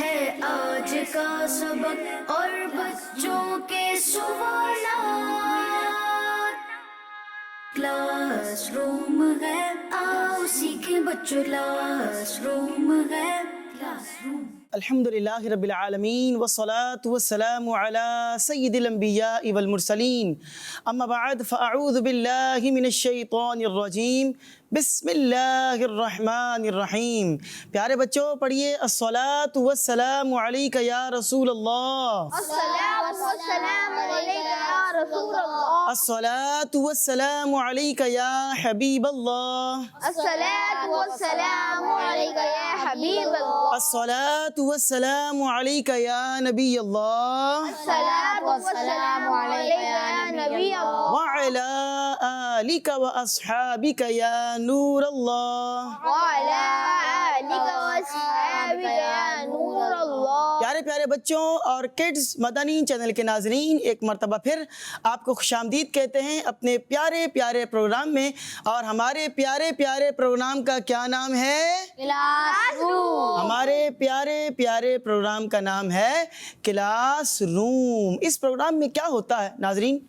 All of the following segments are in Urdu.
ہے آج کا سبق اور بچوں کے سوالات، کلاس روم ہے، آؤ سیکھیں بچوں، کلاس روم ہے، کلاس روم۔ الحمدللہ رب العالمین والصلاة والسلام على سید الانبیاء والمرسلین، اما بعد فاعوذ باللہ من الشیطان الرجیم، بسم اللہ الرحمن الرحیم۔ پیارے بچوں پڑھیے الصلاة والسلام علیک یا رسول اللہ، الصلاة والسلام علیک یا رسول اللہ، الصلاة والسلام علیک یا حبیب اللہ، الصلاة والسلام علیک یا حبیب اللہ، الصلاة والسلام علیک یا نبی اللہ، الصلاة والسلام علیک یا نبی اللہ، وعلی آلک واصحابک یا نور اللہ۔ وعلی آلک واصحابک یا نور اللہ۔ پیارے پیارے بچوں اور کڈز مدنی چینل کے ناظرین، ایک مرتبہ پھر آپ کو خوش آمدید کہتے ہیں اپنے پیارے پیارے پروگرام میں، اور ہمارے پیارے پیارے پروگرام کا کیا نام ہے؟ Class room. ہمارے پیارے پیارے پروگرام کا نام ہے کلاس روم۔ اس پروگرام میں کیا ہوتا ہے ناظرین؟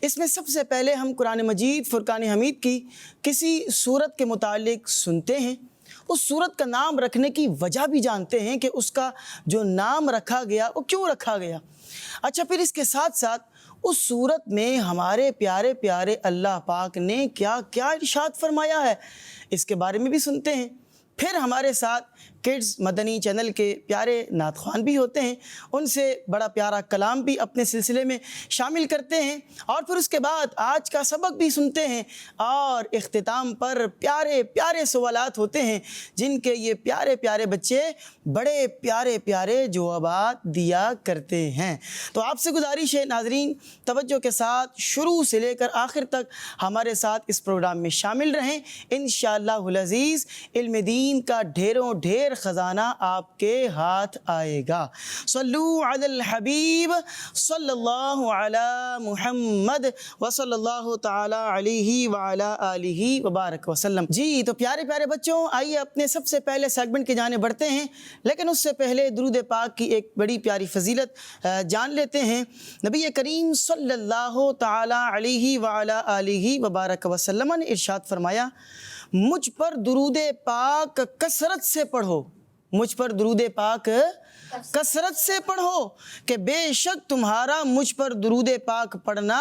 اس میں سب سے پہلے ہم قرآن مجید فرقان حمید کی کسی سورت کے متعلق سنتے ہیں، اس سورت کا نام رکھنے کی وجہ بھی جانتے ہیں کہ اس کا جو نام رکھا گیا وہ کیوں رکھا گیا۔ اچھا، پھر اس کے ساتھ ساتھ اس سورت میں ہمارے پیارے پیارے اللہ پاک نے کیا کیا ارشاد فرمایا ہے، اس کے بارے میں بھی سنتے ہیں۔ پھر ہمارے ساتھ کڈز مدنی چینل کے پیارے نعت خوان بھی ہوتے ہیں، ان سے بڑا پیارا کلام بھی اپنے سلسلے میں شامل کرتے ہیں، اور پھر اس کے بعد آج کا سبق بھی سنتے ہیں، اور اختتام پر پیارے پیارے سوالات ہوتے ہیں جن کے یہ پیارے پیارے بچے بڑے پیارے پیارے جوابات دیا کرتے ہیں۔ تو آپ سے گزارش ہے ناظرین، توجہ کے ساتھ شروع سے لے کر آخر تک ہمارے ساتھ اس پروگرام میں شامل رہیں۔ انشاءاللہ العزیز علم دین کا ڈھیروں ڈھیر خزانہ آپ کے ہاتھ آئے گا۔ صلو علی الحبیب صلی اللہ علی محمد وصلی اللہ تعالی علیہ وعلی آلہ وبارک وسلم۔ جی تو پیارے پیارے بچوں، آئیے اپنے سب سے پہلے سیگمنٹ کی جانب بڑھتے ہیں، لیکن اس سے پہلے درود پاک کی ایک بڑی پیاری فضیلت جان لیتے ہیں۔ نبی کریم صلی اللہ تعالی علیہ وعلی آلہ وبارک وسلم نے ارشاد فرمایا، مجھ پر درود پاک کثرت سے پڑھو، مجھ پر درود پاک کثرت سے پڑھو کہ بے شک تمہارا مجھ پر درود پاک پڑھنا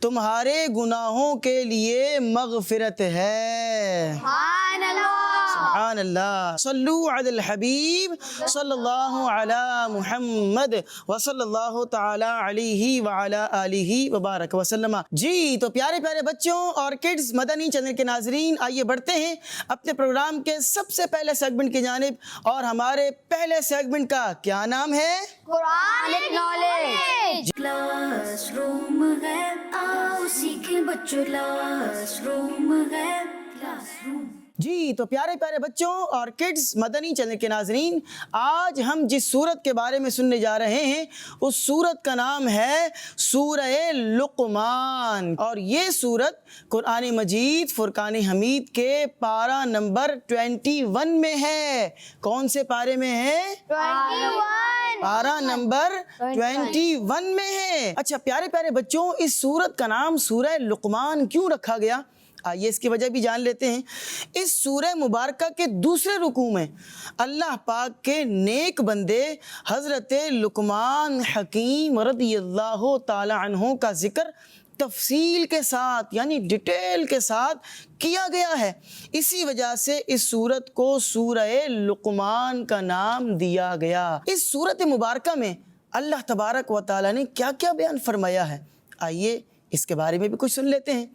تمہارے گناہوں کے لیے مغفرت ہے۔ سبحان اللہ، سبحان اللہ۔ صلو علی الحبیب صلی اللہ علی محمد وصلی اللہ تعالی علیہ وعلی آلہ وبارک وسلم۔ جی تو پیارے پیارے بچوں اور کڈز مدنی چینل کے ناظرین، آئیے بڑھتے ہیں اپنے پروگرام کے سب سے پہلے سیگمنٹ کی جانب، اور ہمارے پہلے سیگمنٹ کا کیا نام ہے؟ Quranic knowledge. کلاس روم ہے، آؤ سیکھیں بچوں، کلاس روم ہے، کلاس روم۔ جی تو پیارے پیارے بچوں اور کڈز مدنی چینل کے ناظرین، آج ہم جس سورت کے بارے میں سننے جا رہے ہیں اس سورت کا نام ہے سورہ لقمان، اور یہ سورت قرآن مجید فرقان حمید کے پارہ نمبر 21 میں ہے۔ کون سے پارے میں ہے؟ 21۔ پارہ نمبر 21 میں ہے۔ اچھا پیارے پیارے بچوں، اس سورت کا نام سورہ لقمان کیوں رکھا گیا؟ آئیے اس کی وجہ بھی جان لیتے ہیں۔ اس سورہ مبارکہ کے دوسرے رکوع میں اللہ پاک کے نیک بندے حضرت لقمان حکیم رضی اللہ تعالی عنہ کا ذکر تفصیل کے ساتھ یعنی ڈیٹیل کے ساتھ کیا گیا ہے، اسی وجہ سے اس سورت کو سورہ لقمان کا نام دیا گیا۔ اس سورت مبارکہ میں اللہ تبارک و تعالی نے کیا کیا بیان فرمایا ہے، آئیے اس کے بارے میں بھی کچھ سن لیتے ہیں۔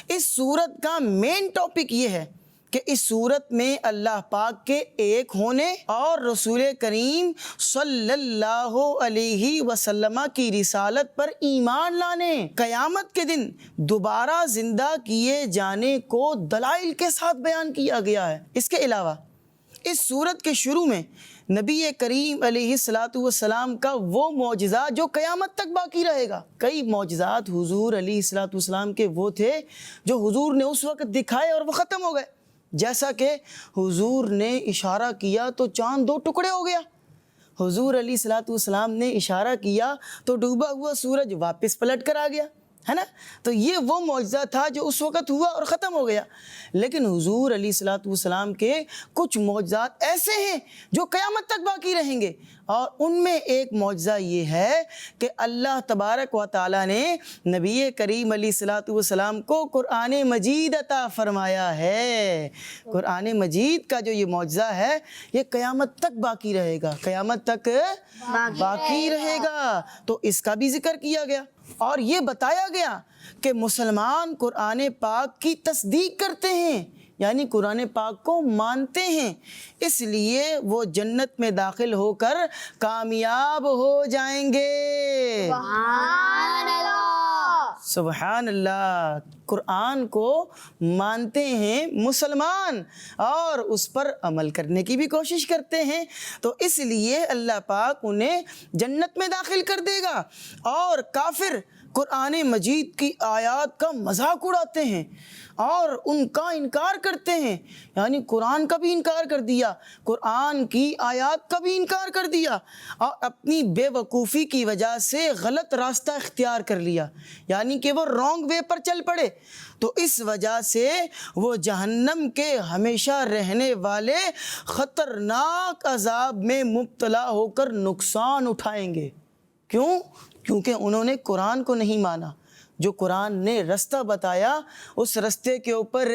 اس سورت کا مین ٹاپک یہ ہے کہ اس سورت میں اللہ پاک کے ایک ہونے اور رسول کریم صلی اللہ علیہ وسلم کی رسالت پر ایمان لانے، قیامت کے دن دوبارہ زندہ کیے جانے کو دلائل کے ساتھ بیان کیا گیا ہے۔ اس کے علاوہ اس سورت کے شروع میں نبی کریم علیہ السلام کا وہ معجزہ جو قیامت تک باقی رہے گا۔ کئی معجزات حضور علیہ السلام کے وہ تھے جو حضور نے اس وقت دکھائے اور وہ ختم ہو گئے، جیسا کہ حضور نے اشارہ کیا تو چاند 2 ٹکڑے ہو گیا، حضور علیہ الصلوۃ والسلام نے اشارہ کیا تو ڈوبا ہوا سورج واپس پلٹ کر آ گیا، ہے نا؟ تو یہ وہ معجزہ تھا جو اس وقت ہوا اور ختم ہو گیا۔ لیکن حضور علیہ الصلوۃ والسلام کے کچھ معجزات ایسے ہیں جو قیامت تک باقی رہیں گے، اور ان میں ایک معجزہ یہ ہے کہ اللہ تبارک و تعالیٰ نے نبی کریم علیہ الصلوۃ والسلام کو قرآن مجید عطا فرمایا ہے۔ قرآن مجید کا جو یہ معجزہ ہے یہ قیامت تک باقی رہے گا، قیامت تک باقی رہے گا، تو اس کا بھی ذکر کیا گیا۔ اور یہ بتایا گیا کہ مسلمان قرآن پاک کی تصدیق کرتے ہیں، یعنی قرآن پاک کو مانتے ہیں، اس لیے وہ جنت میں داخل ہو کر کامیاب ہو جائیں گے۔ سبحان اللہ، سبحان اللہ۔ قرآن کو مانتے ہیں مسلمان اور اس پر عمل کرنے کی بھی کوشش کرتے ہیں، تو اس لیے اللہ پاک انہیں جنت میں داخل کر دے گا۔ اور کافر قرآن مجید کی آیات کا مذاق اڑاتے ہیں اور ان کا انکار کرتے ہیں، یعنی قرآن کا بھی انکار کر دیا، قرآن کی آیات کا بھی انکار کر دیا، اور اپنی بے وقوفی کی وجہ سے غلط راستہ اختیار کر لیا، یعنی کہ وہ رانگ وے پر چل پڑے، تو اس وجہ سے وہ جہنم کے ہمیشہ رہنے والے خطرناک عذاب میں مبتلا ہو کر نقصان اٹھائیں گے۔ کیوں؟ کیونکہ انہوں نے قرآن کو نہیں مانا، جو قرآن نے رستہ بتایا اس رستے کے اوپر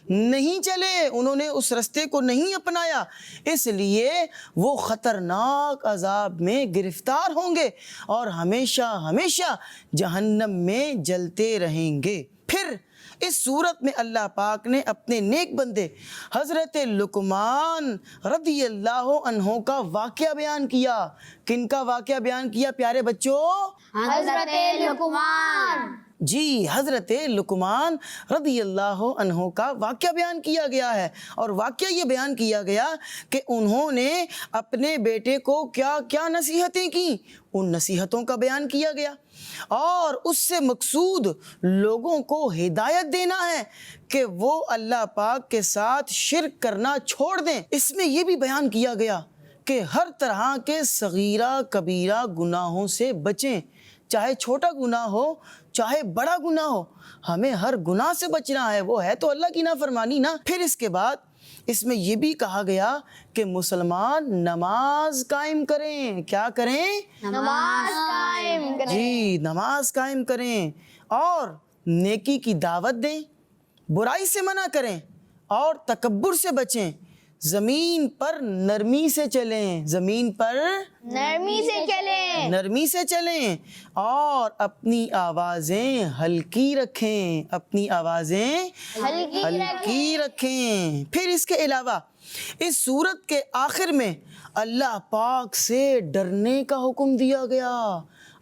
نہیں چلے، انہوں نے اس رستے کو نہیں اپنایا، اس لیے وہ خطرناک عذاب میں گرفتار ہوں گے اور ہمیشہ ہمیشہ جہنم میں جلتے رہیں گے۔ پھر اس صورت میں اللہ پاک نے اپنے نیک بندے حضرت لقمان رضی اللہ عنہ کا واقعہ بیان کیا۔ کن کا واقعہ بیان کیا پیارے بچوں؟ حضرت لقمان، جی، حضرت لقمان رضی اللہ عنہ کا واقعہ بیان کیا گیا ہے، اور واقعہ یہ بیان کیا گیا کہ انہوں نے اپنے بیٹے کو کیا کیا نصیحتیں کی، ان نصیحتوں کا بیان کیا گیا، اور اس سے مقصود لوگوں کو ہدایت دینا ہے کہ وہ اللہ پاک کے ساتھ شرک کرنا چھوڑ دیں۔ اس میں یہ بھی بیان کیا گیا کہ ہر طرح کے صغیرہ کبیرہ گناہوں سے بچیں، چاہے چھوٹا گناہ ہو چاہے بڑا گناہ ہو، ہمیں ہر گناہ سے بچنا ہے، وہ ہے تو اللہ کی نافرمانی نا۔ پھر اس کے بعد اس میں یہ بھی کہا گیا کہ مسلمان نماز قائم کریں۔ کیا کریں؟ نماز قائم کریں، جی، نماز قائم کریں، اور نیکی کی دعوت دیں، برائی سے منع کریں، اور تکبر سے بچیں، زمین پر نرمی سے چلیں، زمین پر نرمی سے چلیں، نرمی سے چلیں، اور اپنی آوازیں ہلکی رکھیں، اپنی آوازیں ہلکی رکھیں۔ پھر اس کے علاوہ اس سورت کے آخر میں اللہ پاک سے ڈرنے کا حکم دیا گیا،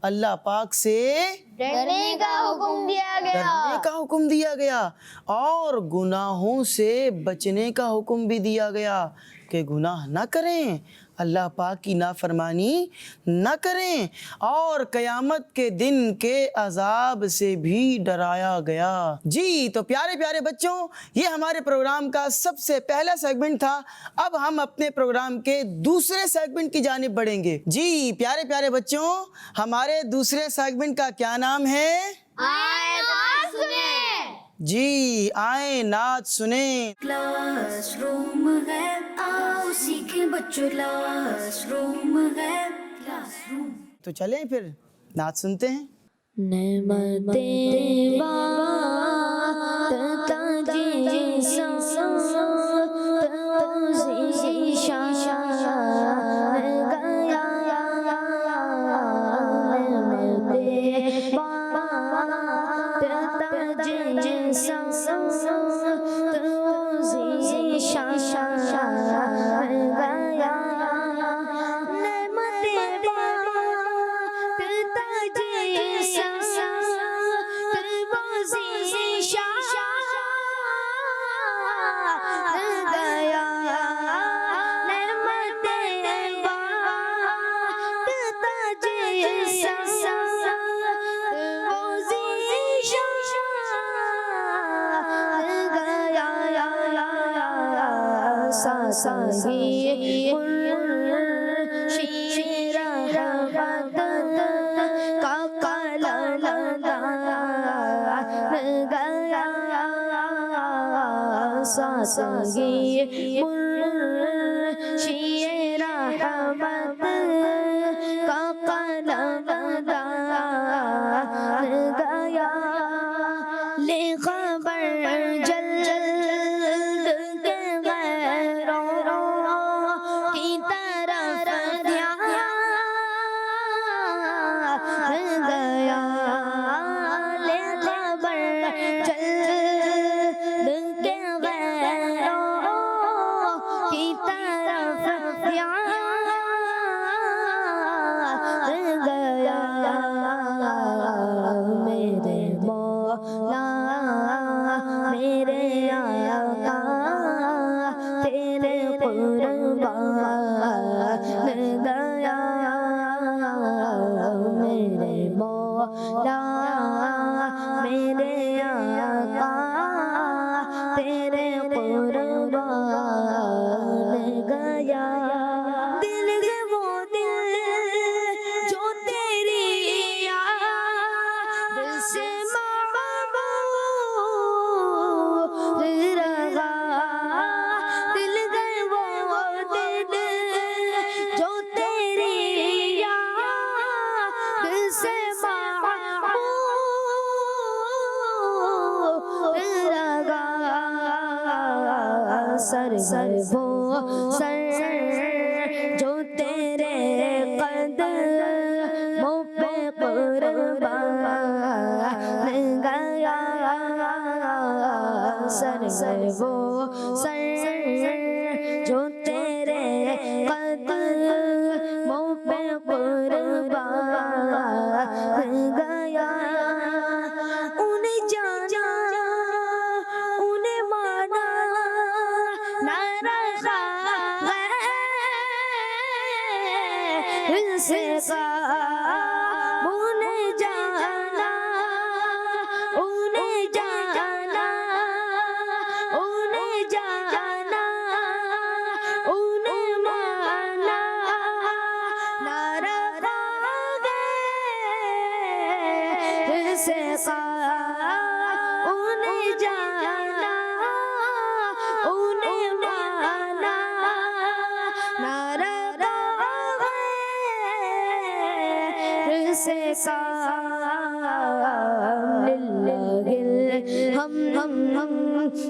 اللہ پاک سے ڈرنے کا حکم دیا گیا، ڈرنے کا حکم دیا گیا، اور گناہوں سے بچنے کا حکم بھی دیا گیا کہ گناہ نہ کریں، اللہ پاک کی نافرمانی نہ کریں، اور قیامت کے دن کے عذاب سے بھی ڈرایا گیا۔ جی تو پیارے پیارے بچوں، یہ ہمارے پروگرام کا سب سے پہلا سیگمنٹ تھا۔ اب ہم اپنے پروگرام کے دوسرے سیگمنٹ کی جانب بڑھیں گے۔ جی پیارے پیارے بچوں، ہمارے دوسرے سیگمنٹ کا کیا نام ہے؟ آئے نعت سنیں۔ جی، آئیں نعت سنیں۔ کلاس روم ہے، آؤ سیکھیں بچوں، کلاس روم ہے، کلاس روم۔ تو چلیں پھر نعت سنتے ہیں۔ نعمتیں ساسی منشی رحمت کا قلم دان گیا لے خبر جلد کے غیروں کی طرف دھیان گیا لے خبر جلد کے غیروں کی طرف دھیان گیا میرے مولا میرے آقا تیرے قربان گیا میرے مولا میرے آقا تیرے قربان گیا دل کے وہ دل جو تیری یاد سے معمور رہا دل کے وہ دل جو تیری یاد سے معمور رہا سر وہ سر جو تیرے قدموں پہ قربان گیا سر وہ سر جو تیرے قدموں پہ قربان گیا انہیں جانا انہیں مانا نہ رکھا غیر سے انہیں جانا انہیں جانا انہیں جانا انہیں مانا نہ رکھا غیر سے انہیں جانا انہیں مانا نہ رکھا غیر سے ہم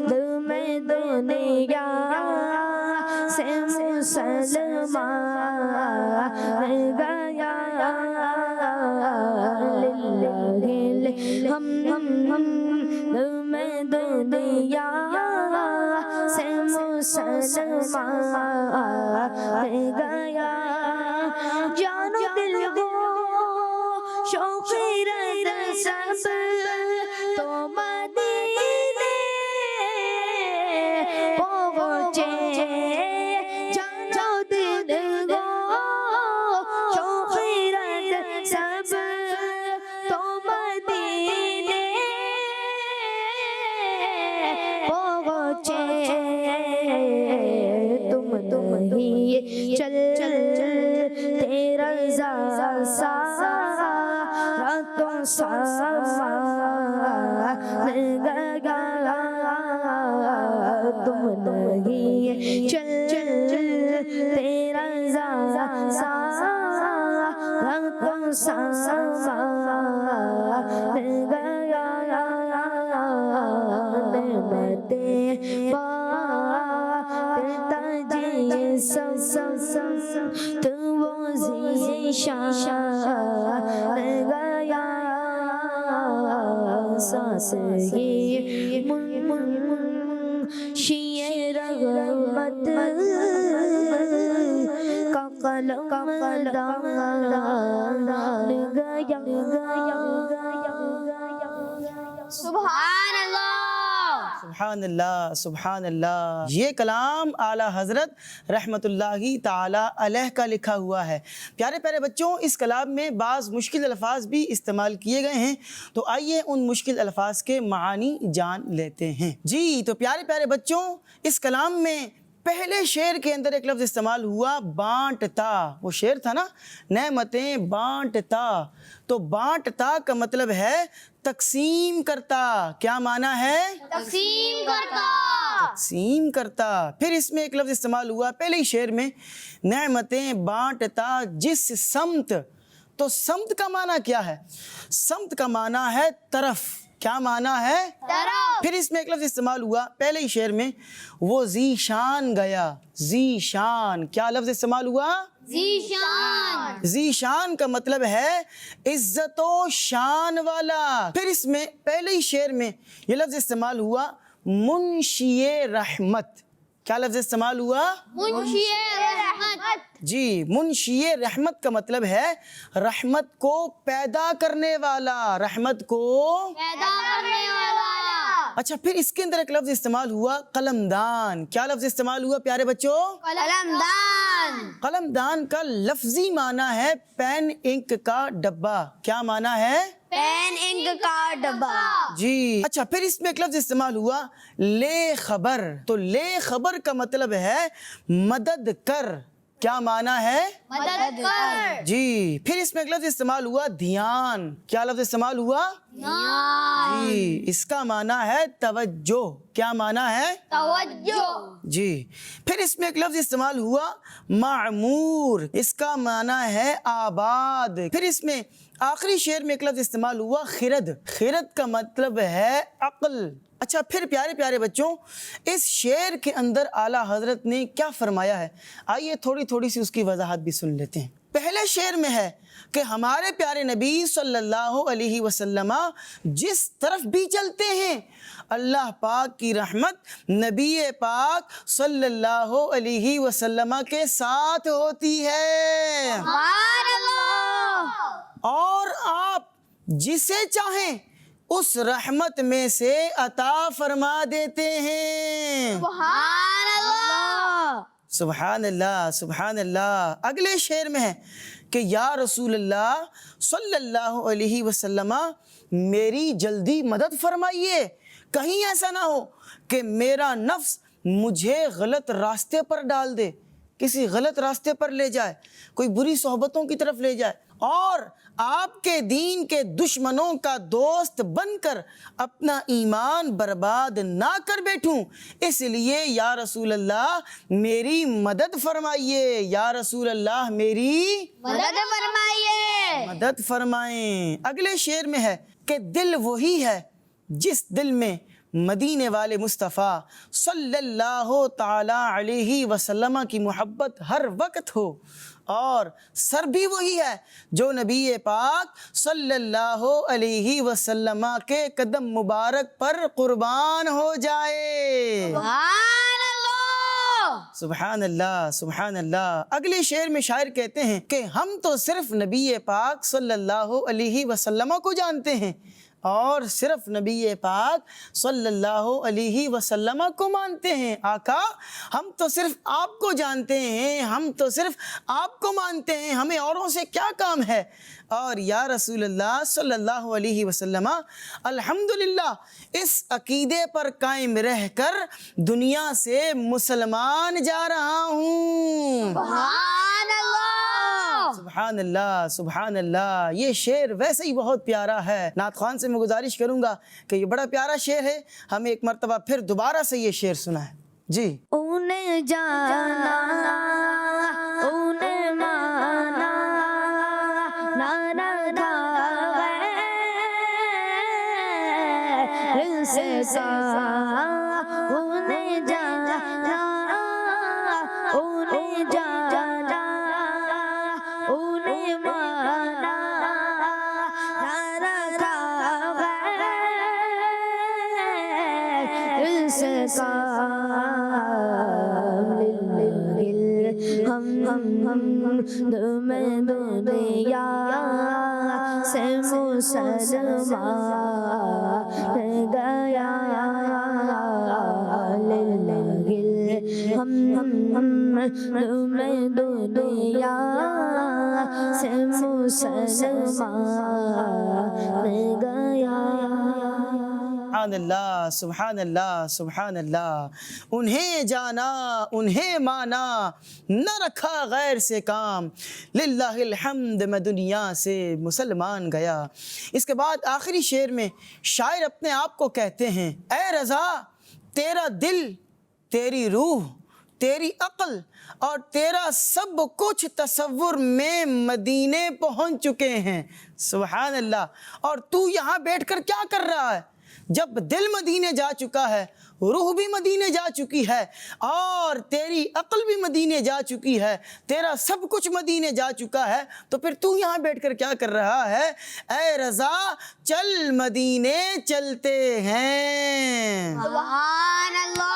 دل میں دنیا سے مسلمان گیا ہم دل میں دنیا سے مسلمان گیا جانو دل کو شوقی رد سب تو مدینے پہنچے جانو دل کو شوقی رد سب تو مدینے پہنچے تم نہیں چل تیرا سارا تو سامان گیا تم نہیں چل تیرا سارا تو سامان گیا نعمتیں پاتا جی سب تو وہ ذیشان گیا سانس ہی منشی رحمت کا قلم دان گیا سبحان اللہ سبحان اللہ سبحان اللہ. یہ کلام اعلیٰ حضرت رحمت اللہ تعالی علیہ کا لکھا ہوا ہے. پیارے پیارے بچوں، اس کلام میں بعض مشکل الفاظ بھی استعمال کیے گئے ہیں، تو آئیے ان مشکل الفاظ کے معانی جان لیتے ہیں. جی تو پیارے پیارے بچوں، اس کلام میں پہلے شعر کے اندر ایک لفظ استعمال ہوا بانٹتا، وہ شعر تھا نا، نعمتیں بانٹتا، تو بانٹتا کا مطلب ہے تقسیم کرتا. کیا معنی ہے؟ تقسیم کرتا. تقسیم کرتا. پھر اس میں ایک لفظ استعمال ہوا پہلے ہی شعر میں، نعمتیں بانٹتا جس سمت. تو سمت کا معنی کیا ہے؟ سمت کا معنی ہے طرف. کیا معنی ہے؟ طرف. پھر اس میں ایک لفظ استعمال ہوا پہلے ہی شعر میں، وہ ذی شان گیا. ذی شان، کیا لفظ استعمال ہوا؟ ذیشان. ذی شان کا مطلب ہے عزت و شان والا. پھر اس میں پہلے ہی شعر میں یہ لفظ استعمال ہوا منشی رحمت. کیا لفظ استعمال ہوا؟ منشی رحمت. جی، منشی رحمت کا مطلب ہے رحمت کو پیدا کرنے والا، رحمت کو. پیدا کرنے والا. اچھا، پھر اس کے اندر ایک لفظ استعمال ہوا قلمدان. کیا لفظ استعمال ہوا پیارے بچوں؟ قلمدان. قلمدان کا لفظی معنی ہے پین انک کا ڈبہ. کیا معنی ہے؟ پین انک کا ڈبہ. جی. اچھا، پھر اس میں ایک لفظ استعمال ہوا لے خبر. تو لے خبر کا مطلب ہے مدد کر. کیا معنی ہے؟ مدد کر. جی. پھر اس میں ایک لفظ استعمال ہوا دھیان. کیا لفظ استعمال ہوا؟ دھیان. جی، اس کا معنی ہے توجہ. کیا معنی ہے؟ توجہ. جی. پھر اس میں ایک لفظ استعمال ہوا معمور. اس کا معنی ہے آباد. پھر اس میں آخری شعر میں ایک لفظ استعمال ہوا خرد. خرد کا مطلب ہے عقل. اچھا، پھر پیارے پیارے بچوں، اس شعر کے اندر اعلیٰ حضرت نے کیا فرمایا ہے، آئیے تھوڑی تھوڑی سی اس کی وضاحت بھی سن لیتے ہیں. پہلے شعر میں ہے کہ ہمارے پیارے نبی صلی اللہ علیہ وسلم جس طرف بھی چلتے ہیں اللہ پاک کی رحمت نبی پاک صلی اللہ علیہ وسلم کے ساتھ ہوتی ہے. سبحان اللہ. اور آپ جسے چاہیں اس رحمت میں سے عطا فرما دیتے ہیں. سبحان اللہ. سبحان اللہ، سبحان اللہ. اگلے شعر میں ہے کہ یا رسول اللہ صلی اللہ علیہ وسلم میری جلدی مدد فرمائیے، کہیں ایسا نہ ہو کہ میرا نفس مجھے غلط راستے پر ڈال دے، کسی غلط راستے پر لے جائے، کوئی بری صحبتوں کی طرف لے جائے اور آپ کے دین کے دشمنوں کا دوست بن کر اپنا ایمان برباد نہ کر بیٹھوں. اس لیے یا رسول اللہ میری مدد فرمائیے. یا رسول اللہ میری مدد فرمائیے. مدد فرمائیں. اگلے شعر میں ہے کہ دل وہی ہے جس دل میں مدینے والے مصطفیٰ صلی اللہ تعالی علیہ وسلم کی محبت ہر وقت ہو، اور سر بھی وہی ہے جو نبی پاک صلی اللہ علیہ وسلم کے قدم مبارک پر قربان ہو جائے. سبحان اللہ. سبحان اللہ، سبحان اللہ. اگلے شعر میں شاعر کہتے ہیں کہ ہم تو صرف نبی پاک صلی اللہ علیہ وسلم کو جانتے ہیں اور صرف نبی پاک صلی اللہ علیہ وسلم کو مانتے ہیں. آقا ہم تو صرف آپ کو جانتے ہیں، ہم تو صرف آپ کو مانتے ہیں، ہمیں اوروں سے کیا کام ہے. اور یا رسول اللہ صلی اللہ علیہ وسلم الحمدللہ اس عقیدے پر قائم رہ کر دنیا سے مسلمان جا رہا ہوں. سبحان اللہ. سبحان اللہ، سبحان اللہ. یہ شعر ویسے ہی بہت پیارا ہے. نعت خوان سے میں گزارش کروں گا کہ یہ بڑا پیارا شعر ہے، ہمیں ایک مرتبہ پھر دوبارہ سے یہ شعر سنا ہے. جی. انہیں جانا انہیں مانا نانا تھا غیر سے سا انہیں جانا انہیں جانا انہیں مانا نانا تھا غیر سے سا ہم میں دنیا سے مسلمان گیا ہم میں دنیا سے مسلمان گیا. سبحان اللہ سبحان اللہ سبحان اللہ. انہیں جانا انہیں مانا نہ رکھا غیر سے کام, للہ الحمد میں دنیا سے مسلمان گیا. اس کے بعد آخری شعر میں شاعر اپنے آپ کو کہتے ہیں, اے رضا تیرا دل تیری روح تیری عقل اور تیرا سب کچھ تصور میں مدینے پہنچ چکے ہیں. سبحان اللہ. اور تو یہاں بیٹھ کر کیا کر رہا ہے؟ جب دل مدینے جا چکا ہے, روح بھی مدینے جا چکی ہے, اور تیری عقل بھی مدینے جا چکی ہے, تیرا سب کچھ مدینے جا چکا ہے, تو پھر تو یہاں بیٹھ کر کیا کر رہا ہے؟ اے رضا چل مدینے چلتے ہیں. سبحان اللہ.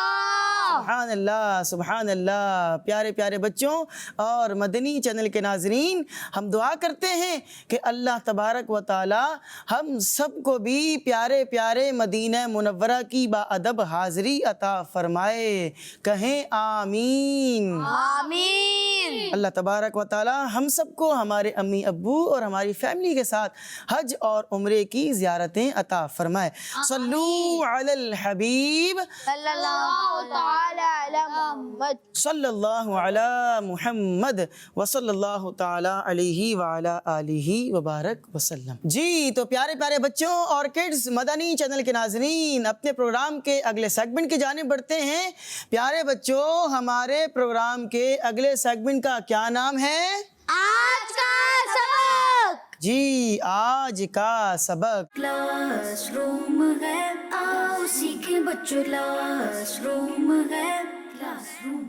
سبحان اللہ سبحان اللہ. پیارے پیارے بچوں اور مدنی چینل کے ناظرین, ہم دعا کرتے ہیں کہ اللہ تبارک و تعالی ہم سب کو بھی پیارے پیارے مدینہ منورہ کی باادب حاضری عطا فرمائے. کہیں آمین. آمین. اللہ تبارک و تعالی ہم سب کو ہمارے امی ابو اور ہماری فیملی کے ساتھ حج اور عمرے کی زیارتیں عطا فرمائے. صلو علی الحبیب صلی اللہ تعالی علی محمد. صلی اللہ علی محمد وصلی اللہ تعالی علیہ وعلی آلہ وبارک وسلم. جی تو پیارے پیارے بچوں اور کڈز مدنی چینل کے ناظرین, اپنے پروگرام کے اگلے سیگمنٹ کی جانب بڑھتے ہیں. پیارے بچوں ہمارے پروگرام کے اگلے سیگمنٹ کا کیا نام ہے؟ آج کا سبق. جی آج کا سبق. کلاس روم ہے, آؤ سیکھیں بچوں کلاس روم ہے. Class room.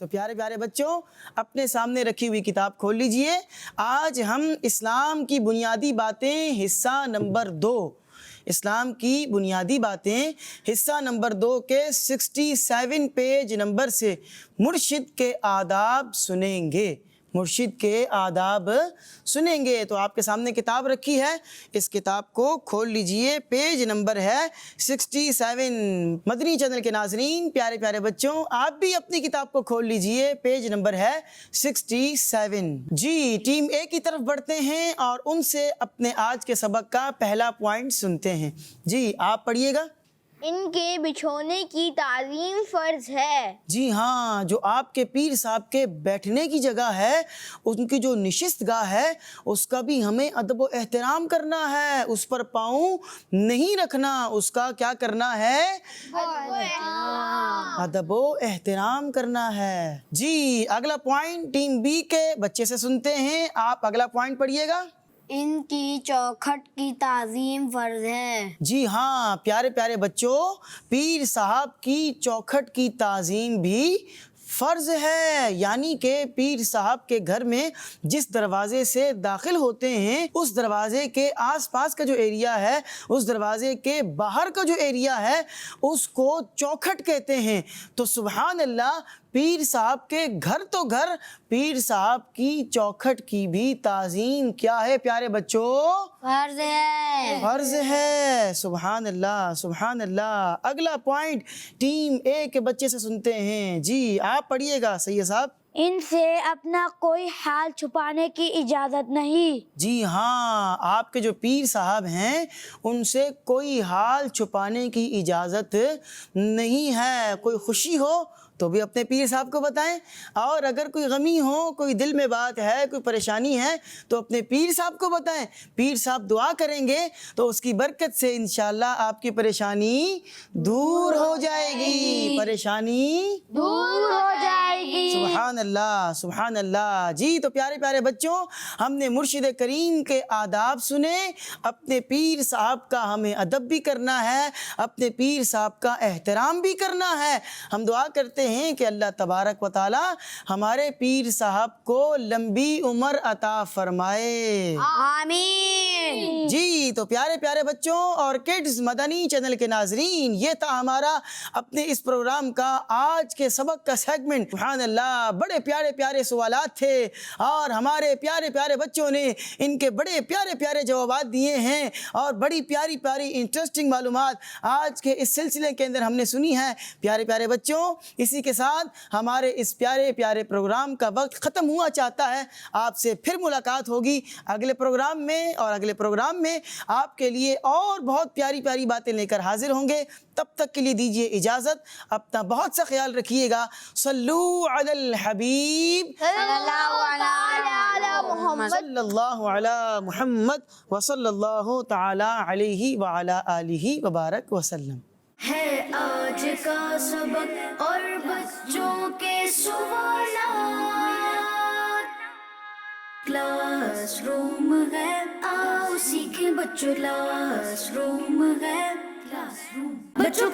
تو پیارے پیارے بچوں اپنے سامنے رکھی ہوئی کتاب کھول لیجئے. آج ہم اسلام کی بنیادی باتیں حصہ نمبر 2, اسلام کی بنیادی باتیں حصہ نمبر 2 کے 67 پیج نمبر سے مرشد کے آداب سنیں گے. مرشد کے آداب سنیں گے. تو آپ کے سامنے کتاب رکھی ہے, اس کتاب کو کھول لیجئے. پیج نمبر ہے 67. مدنی چینل کے ناظرین پیارے پیارے بچوں آپ بھی اپنی کتاب کو کھول لیجئے. پیج نمبر ہے 67. جی ٹیم اے کی طرف بڑھتے ہیں اور ان سے اپنے آج کے سبق کا پہلا پوائنٹ سنتے ہیں. جی آپ پڑھیے گا. ان کے بچھونے کی تعظیم فرض ہے. جی ہاں, جو آپ کے پیر صاحب کے بیٹھنے کی جگہ ہے, ان کی جو نشست گاہ ہے, اس کا بھی ہمیں ادب و احترام کرنا ہے. اس پر پاؤں نہیں رکھنا, اس کا کیا کرنا ہے؟ ادب و احترام کرنا ہے. جی اگلا پوائنٹ ٹیم بی کے بچے سے سنتے ہیں. آپ اگلا پوائنٹ پڑھیے گا. ان کی چوکھٹ کی تعظیم فرض ہے. جی ہاں پیارے پیارے بچوں, پیر صاحب کی چوکھٹ کی تعظیم بھی فرض ہے. یعنی کہ پیر صاحب کے گھر میں جس دروازے سے داخل ہوتے ہیں, اس دروازے کے آس پاس کا جو ایریا ہے, اس دروازے کے باہر کا جو ایریا ہے, اس کو چوکھٹ کہتے ہیں. تو سبحان اللہ, پیر صاحب کے گھر تو گھر, پیر صاحب کی چوکھٹ کی بھی تعظیم کیا ہے پیارے بچوں؟ فرض ہے. فرض ہے. سبحان اللہ سبحان اللہ. اگلا پوائنٹ ٹیم اے کے بچے سے سنتے ہیں. جی آپ پڑھیے گا سید صاحب. ان سے اپنا کوئی حال چھپانے کی اجازت نہیں. جی ہاں, آپ کے جو پیر صاحب ہیں ان سے کوئی حال چھپانے کی اجازت نہیں ہے. کوئی خوشی ہو تو بھی اپنے پیر صاحب کو بتائیں, اور اگر کوئی غمی ہو, کوئی دل میں بات ہے, کوئی پریشانی ہے, تو اپنے پیر صاحب کو بتائیں. پیر صاحب دعا کریں گے تو اس کی برکت سے انشاءاللہ آپ کی پریشانی دور ہو جائے گی. پریشانی دور ہو جائے گی. سبحان اللہ سبحان اللہ. جی تو پیارے پیارے بچوں ہم نے مرشد کریم کے آداب سنے. اپنے پیر صاحب کا ہمیں ادب بھی کرنا ہے, اپنے پیر صاحب کا احترام بھی کرنا ہے. ہم دعا کرتے ہیں کہ اللہ تبارک و تعالی ہمارے پیر صاحب کو لمبی عمر عطا فرمائے. آمین. جی تو پیارے پیارے بچوں اور کڈز مدنی چینل کے ناظرین, یہ تھا ہمارا اپنے اس پروگرام کا آج کے سبق کا سیگمنٹ. سبحان اللہ, بڑے پیارے پیارے سوالات تھے اور ہمارے پیارے پیارے بچوں نے ان کے بڑے پیارے پیارے جوابات دیے ہیں, اور بڑی پیاری پیاری انٹرسٹنگ معلومات آج کے اس سلسلے کے اندر ہم نے سنی ہے. پیارے پیارے بچوں اسی کے ساتھ ہمارے اس پیارے پیارے پروگرام کا وقت ختم ہوا چاہتا ہے. آپ سے پھر ملاقات ہوگی اگلے پروگرام میں اور اگلے پروگرام میں آپ کے لیے اور بہت پیاری پیاری باتیں لے کر حاضر ہوں گے. تب تک کے لیے دیجیے اجازت. اپنا بہت سا خیال رکھیے گا. صلو علی الحبیب صلی اللہ علی محمد وصلی اللہ تعالی علیہ وعلی آلہ وبارک وسلم. ہے آج کا سبق اور بچوں کے سوالات. کلاس روم ہے آؤ سیکھیں بچوں. کلاس روم ہے. کلاس روم بچوں